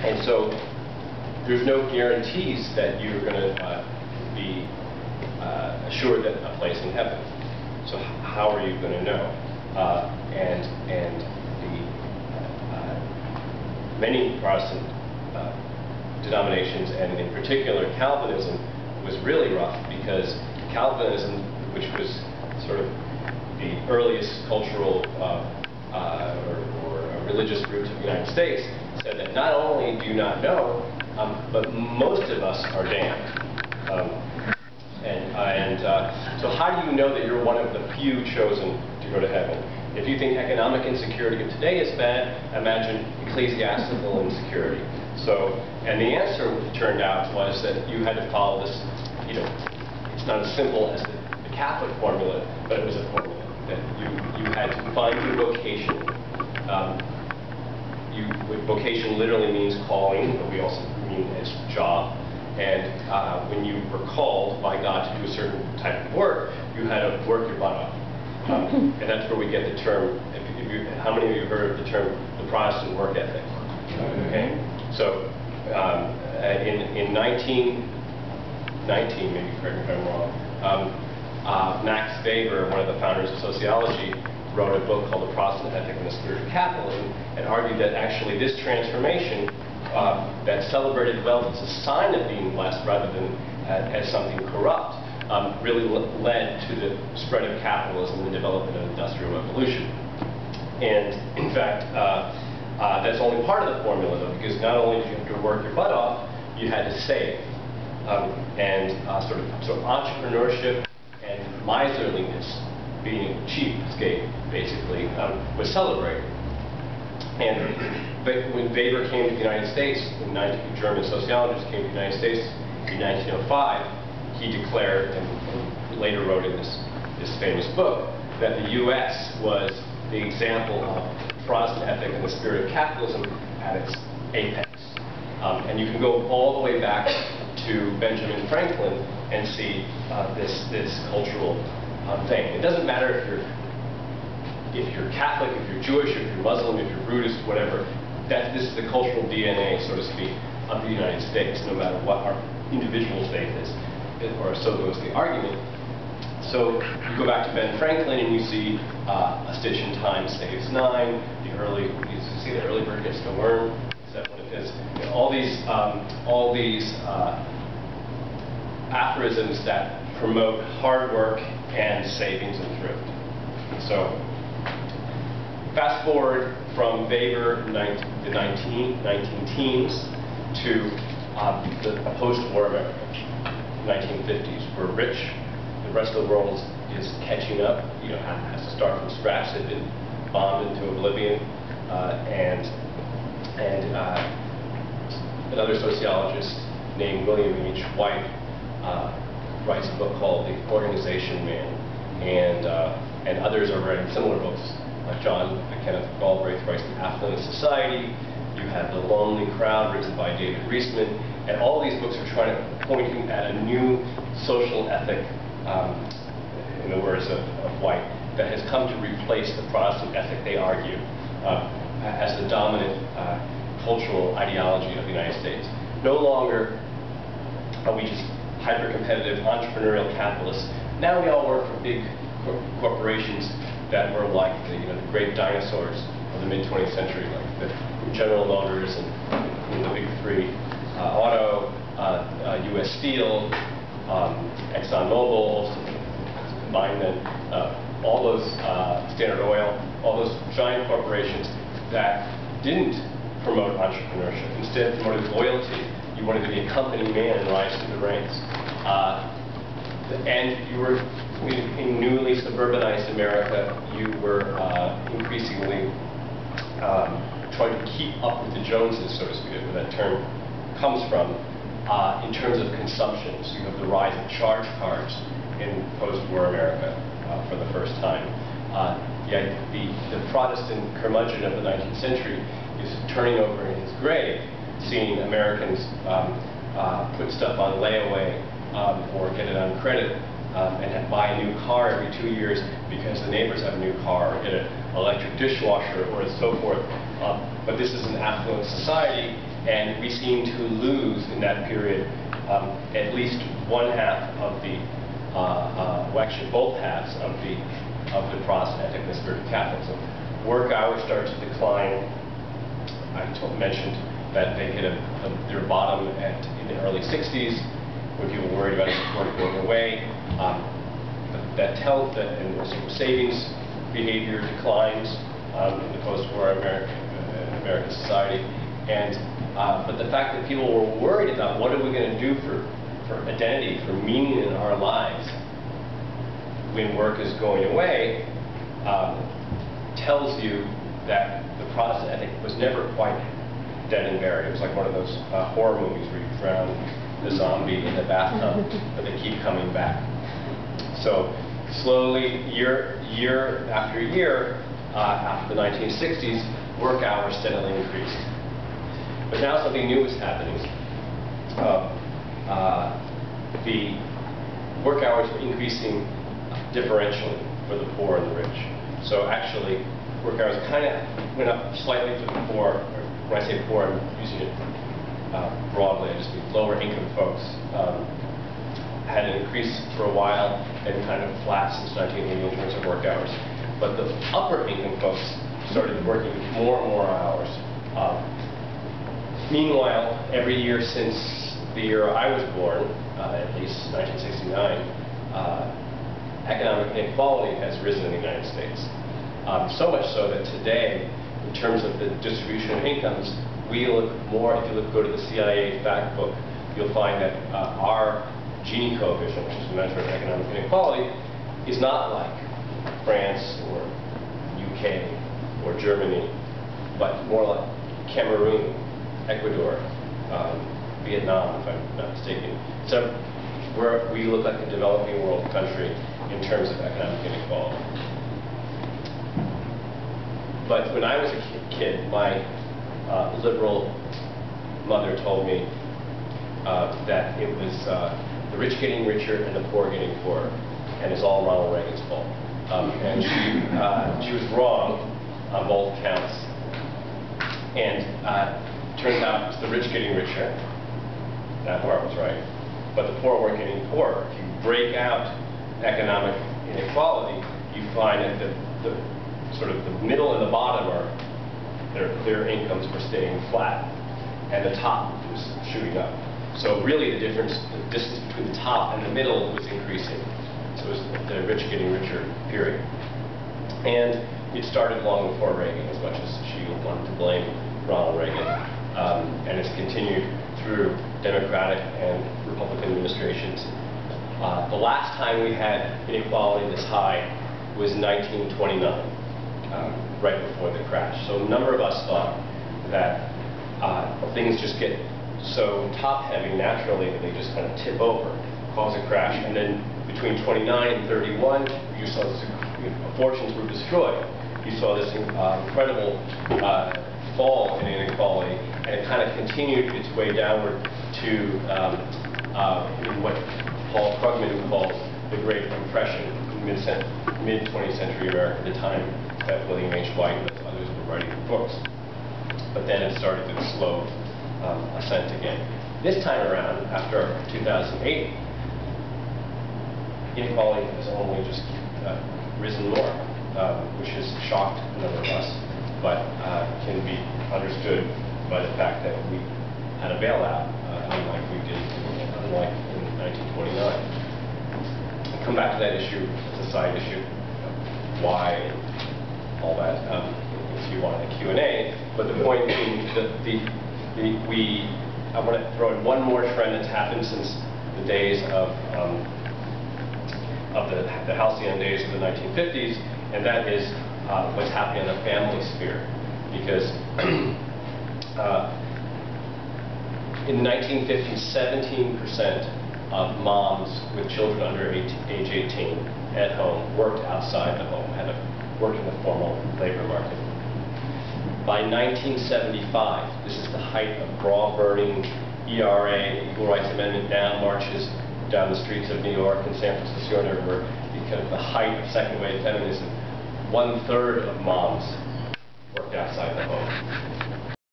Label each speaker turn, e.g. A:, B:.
A: And so there's no guarantees that you're going to be assured that a place in heaven. So how are you going to know? And many Protestant denominations, and in particular Calvinism, was really rough, because Calvinism, which was sort of the earliest cultural or religious roots of the United States, said that not only do you not know, but most of us are damned. So how do you know that you're one of the few chosen to go to heaven? If you think economic insecurity of today is bad, imagine ecclesiastical insecurity. So, and the answer, it turned out, was that you had to follow this, it's not as simple as the Catholic formula, but it was a formula that you had to find your vocation. Vocation literally means calling, but we also mean as job. And when you were called by God to do a certain type of work, you had to work your butt off. And that's where we get the term, how many of you heard of the term the Protestant work ethic? Okay? So in 1919, maybe correct me if I'm wrong, Max Weber, one of the founders of sociology, wrote a book called The Protestant Ethic and the Spirit of Capitalism, and argued that actually this transformation that celebrated wealth as a sign of being blessed rather than as something corrupt really led to the spread of capitalism and the development of industrial revolution. And in fact, that's only part of the formula, though, because not only did you have to work your butt off, you had to save. Sort of entrepreneurship and miserliness, being cheapskate, basically, was celebrated. But when Weber came to the United States, German sociologist came to the United States in 1905, he declared, and later wrote in this famous book, that the U.S. was the example of Protestant ethic and the spirit of capitalism at its apex. And you can go all the way back to Benjamin Franklin and see this cultural thing. It doesn't matter if you're Catholic, if you're Jewish, if you're Muslim, if you're Buddhist, whatever. This is the cultural DNA, so to speak, of the United States, no matter what our individual faith is, or so goes the argument. So you go back to Ben Franklin and you see a stitch in time saves 9. You see the early bird gets the worm. Is that one of his? All these aphorisms that promote hard work and savings and thrift. So fast forward from Weber, the 19-teens, to the post-war America, 1950s. We're rich. The rest of the world is catching up. Has to start from scratch. They've been bombed into oblivion. Another sociologist named William H. White writes a book called The Organization Man, and others are writing similar books. John Kenneth Galbraith writes The Affluent Society. You have The Lonely Crowd, written by David Reisman, and all these books are pointing at a new social ethic, in the words of White, that has come to replace the Protestant ethic, they argue, as the dominant cultural ideology of the United States. No longer are we just hyper-competitive entrepreneurial capitalists. Now we all work for big corporations that were like the great dinosaurs of the mid-20th century, like the General Motors and the big three, Auto, U.S. Steel, ExxonMobil, combine them, all those Standard Oil, all those giant corporations that didn't promote entrepreneurship, instead promoted loyalty. You wanted to be a company man and rise through the ranks. And you were, in newly suburbanized America, you were increasingly trying to keep up with the Joneses, so to speak, where that term comes from, in terms of consumption. So you have the rise of charge cards in post-war America for the first time. The Protestant curmudgeon of the 19th century is turning over in his grave, seeing Americans put stuff on layaway or get it on credit and buy a new car every 2 years because the neighbors have a new car, or get an electric dishwasher, or so forth, But this is an affluent society, and we seem to lose in that period at least one half of the, well, actually both halves of the Protestant and the spirit of Catholicism. Work hours start to decline. I mentioned that they hit their bottom in the early 60s when people were worried about work going away. That tells that and savings behavior declines in the post-war American society. And but the fact that people were worried about what are we going to do for identity, for meaning in our lives when work is going away, tells you that the Protestant ethic was never quite dead and buried. It was like one of those horror movies where you drown the zombie in the bathtub, but they keep coming back. So slowly, year after year, after the 1960s, work hours steadily increased. But now something new is happening. The work hours are increasing differentially for the poor and the rich. So actually, work hours kind of went up slightly for the poor. When I say poor, I'm using it broadly. I just mean lower income folks had an increase for a while, then kind of flat since 1980 in terms of work hours. But the upper income folks started working more and more hours. Meanwhile, every year since the year I was born, at least 1969, economic inequality has risen in the United States. So much so that today, in terms of the distribution of incomes, we look more, if you go to the CIA fact book, you'll find that our Gini coefficient, which is a measure of economic inequality, is not like France or UK or Germany, but more like Cameroon, Ecuador, Vietnam, if I'm not mistaken. So we look like a developing world country in terms of economic inequality. But when I was a kid, my liberal mother told me that it was the rich getting richer and the poor getting poorer, and it's all Ronald Reagan's fault. And she was wrong on both counts. And turns out it's the rich getting richer. That part was right. But the poor weren't getting poorer. If you break out economic inequality, you find that the sort of the middle and the bottom are their incomes were staying flat, and the top was shooting up. So really the distance between the top and the middle was increasing. So it was the rich getting richer period. And it started long before Reagan, as much as she wanted to blame Ronald Reagan. And it's continued through Democratic and Republican administrations. The last time we had inequality this high was 1929, right before the crash. So a number of us thought that things just get so top-heavy naturally that they just kind of tip over, cause a crash, and then between 29 and 31, you saw this, fortunes were destroyed. You saw this incredible fall in inequality, and it kind of continued its way downward to what Paul Krugman calls the Great Depression, mid-20th century America, the time that William H. White and others were writing books. But then it started its slow ascent again. This time around, after 2008, inequality has only just risen more, which has shocked a number of us, but can be understood by the fact that we had a bailout, unlike in 1929. I'll come back to that issue as a side issue, why and all that, if you want a Q&A. But the point being that I want to throw in one more trend that's happened since the days of the halcyon days of the 1950s, and that is what's happening in the family sphere. Because in the 1950s, 17% of moms with children under age 18 at home worked outside the home, worked in the formal labor market. By 1975, this is the height of bra-burning ERA, Equal Rights Amendment now marches down the streets of New York and San Francisco and everywhere, kind of the height of second-wave feminism. 1/3 of moms worked outside the home.